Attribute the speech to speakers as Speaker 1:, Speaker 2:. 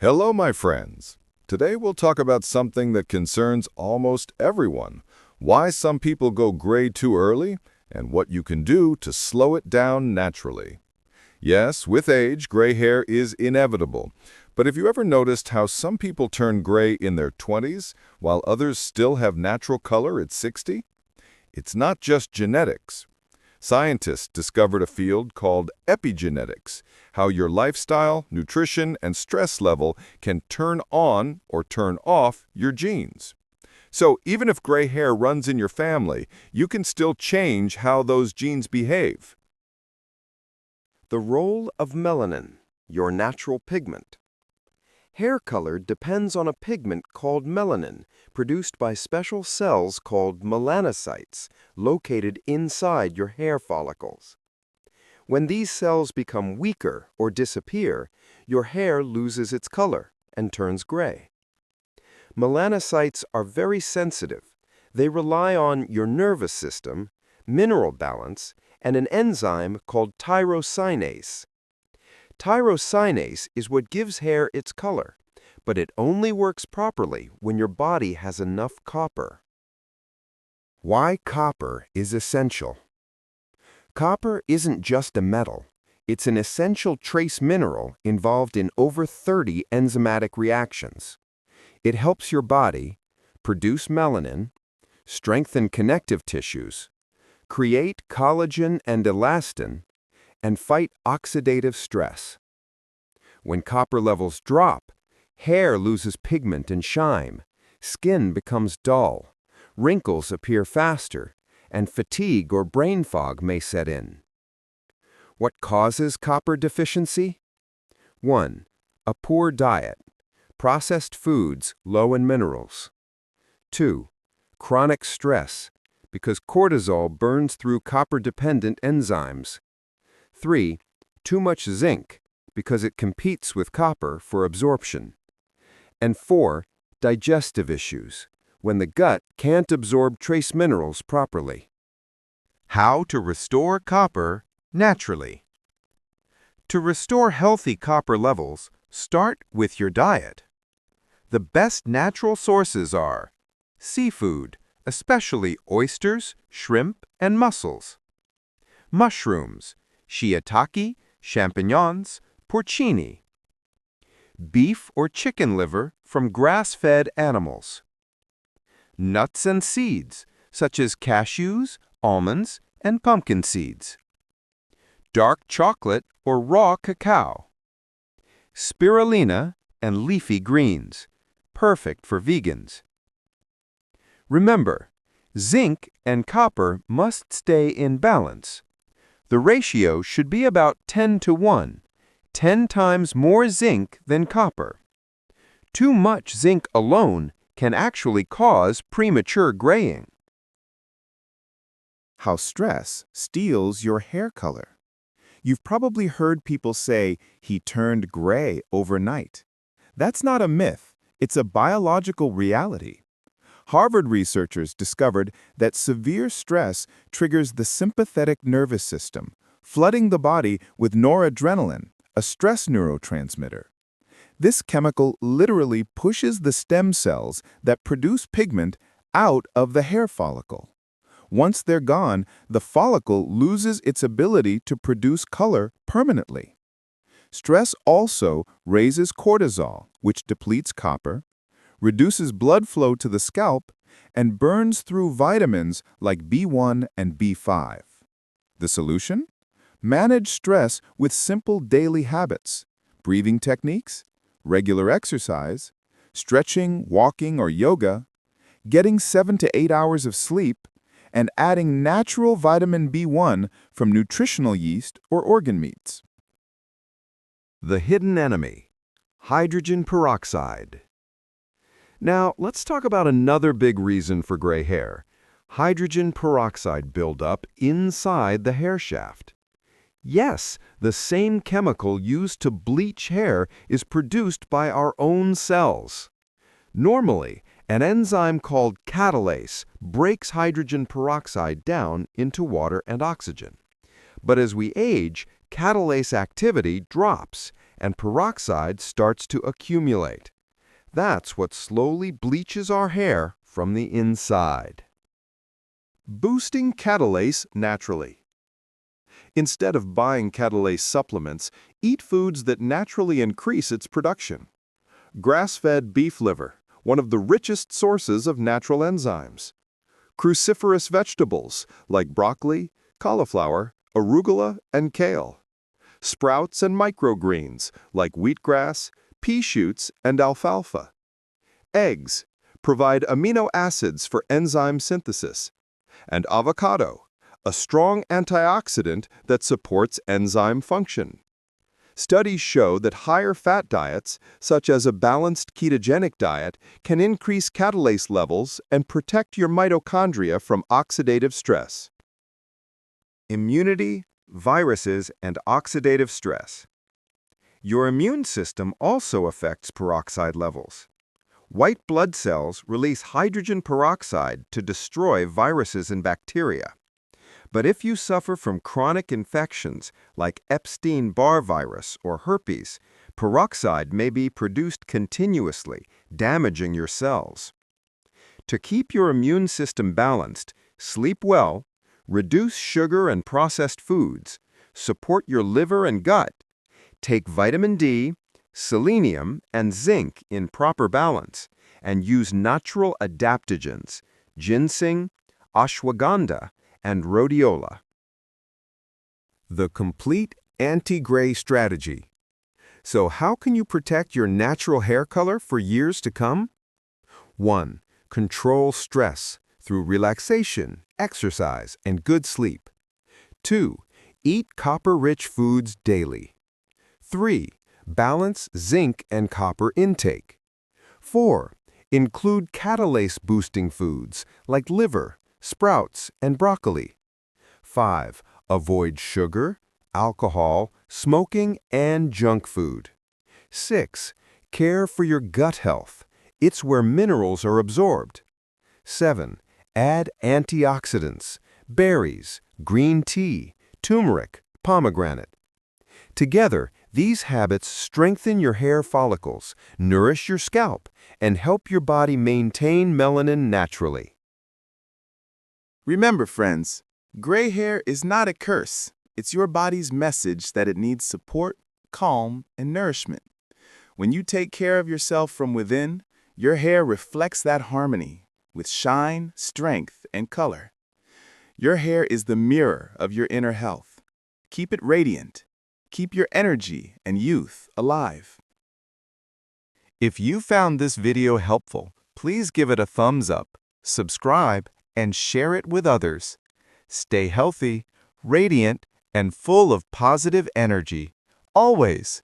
Speaker 1: Hello, my friends. Today we'll talk about something that concerns almost everyone, why some people go gray too early, and what you can do to slow it down naturally. Yes, with age, gray hair is inevitable, but have you ever noticed how some people turn gray in their 20s, while others still have natural color at 60? It's not just genetics. Scientists discovered a field called epigenetics, how your lifestyle, nutrition, and stress level can turn on or turn off your genes. So even if gray hair runs in your family, you can still change how those genes behave.
Speaker 2: The role of melanin, your natural pigment. Hair color depends on a pigment called melanin, produced by special cells called melanocytes, located inside your hair follicles. When these cells become weaker or disappear, your hair loses its color and turns gray. Melanocytes are very sensitive. They rely on your nervous system, mineral balance, and an enzyme called tyrosinase. Tyrosinase is what gives hair its color, but it only works properly when your body has enough copper. Why copper is essential? Copper isn't just a metal. It's an essential trace mineral involved in over 30 enzymatic reactions. It helps your body produce melanin, strengthen connective tissues, create collagen and elastin, and fight oxidative stress. When copper levels drop, hair loses pigment and shine, skin becomes dull, wrinkles appear faster, and fatigue or brain fog may set in. What causes copper deficiency? 1. A poor diet, processed foods low in minerals. 2. Chronic stress, because cortisol burns through copper-dependent enzymes. 3. Too much zinc, because it competes with copper for absorption. And 4. Digestive issues, when the gut can't absorb trace minerals properly.
Speaker 3: How to restore copper naturally. To restore healthy copper levels, start with your diet. The best natural sources are seafood, especially oysters, shrimp, and mussels; mushrooms, shiitake, champignons, porcini; beef or chicken liver from grass-fed animals; nuts and seeds, such as cashews, almonds, and pumpkin seeds; dark chocolate or raw cacao; spirulina and leafy greens, perfect for vegans. Remember, zinc and copper must stay in balance. The ratio should be about 10 to 1, 10 times more zinc than copper. Too much zinc alone can actually cause premature graying.
Speaker 4: How stress steals your hair color. You've probably heard people say he turned gray overnight. That's not a myth, it's a biological reality. Harvard researchers discovered that severe stress triggers the sympathetic nervous system, flooding the body with noradrenaline, a stress neurotransmitter. This chemical literally pushes the stem cells that produce pigment out of the hair follicle. Once they're gone, the follicle loses its ability to produce color permanently. Stress also raises cortisol, which depletes copper, reduces blood flow to the scalp, and burns through vitamins like B1 and B5. The solution? Manage stress with simple daily habits, breathing techniques, regular exercise, stretching, walking, or yoga, getting 7 to 8 hours of sleep, and adding natural vitamin B1 from nutritional yeast or organ meats.
Speaker 2: The hidden enemy, hydrogen peroxide. Now, let's talk about another big reason for gray hair: hydrogen peroxide buildup inside the hair shaft. Yes, the same chemical used to bleach hair is produced by our own cells. Normally, an enzyme called Catalase breaks hydrogen peroxide down into water and oxygen. But as we age, Catalase activity drops, and peroxide starts to accumulate. That's what slowly bleaches our hair from the inside.
Speaker 1: Boosting catalase naturally. Instead of buying catalase supplements, eat foods that naturally increase its production. Grass-fed beef liver, one of the richest sources of natural enzymes. Cruciferous vegetables like broccoli, cauliflower, arugula, and kale. Sprouts and microgreens like wheatgrass, pea shoots, and alfalfa. Eggs provide amino acids for enzyme synthesis. And avocado, a strong antioxidant that supports enzyme function. Studies show that higher fat diets, such as a balanced ketogenic diet, can increase catalase levels and protect your mitochondria from oxidative stress.
Speaker 2: Immunity, viruses, and oxidative stress. Your immune system also affects peroxide levels. White blood cells release hydrogen peroxide to destroy viruses and bacteria. But if you suffer from chronic infections like Epstein-Barr virus or herpes, peroxide may be produced continuously, damaging your cells. To keep your immune system balanced, sleep well, reduce sugar and processed foods, support your liver and gut, take vitamin D, selenium, and zinc in proper balance, and use natural adaptogens, ginseng, ashwagandha, and rhodiola.
Speaker 1: The complete anti-gray strategy. So how can you protect your natural hair color for years to come? 1. Control stress through relaxation, exercise, and good sleep. 2. Eat copper-rich foods daily. 3. Balance zinc and copper intake. 4. Include catalase-boosting foods like liver, sprouts, and broccoli. 5. Avoid sugar, alcohol, smoking, and junk food. 6. Care for your gut health. It's where minerals are absorbed. 7. Add antioxidants, berries, green tea, turmeric, pomegranate. Together, these habits strengthen your hair follicles, nourish your scalp, and help your body maintain melanin naturally.
Speaker 4: Remember, friends, gray hair is not a curse. It's your body's message that it needs support, calm, and nourishment. When you take care of yourself from within, your hair reflects that harmony with shine, strength, and color. Your hair is the mirror of your inner health. Keep it radiant. Keep your energy and youth alive. If you found this video helpful, please give it a thumbs up, subscribe, and share it with others. Stay healthy, radiant, and full of positive energy, always.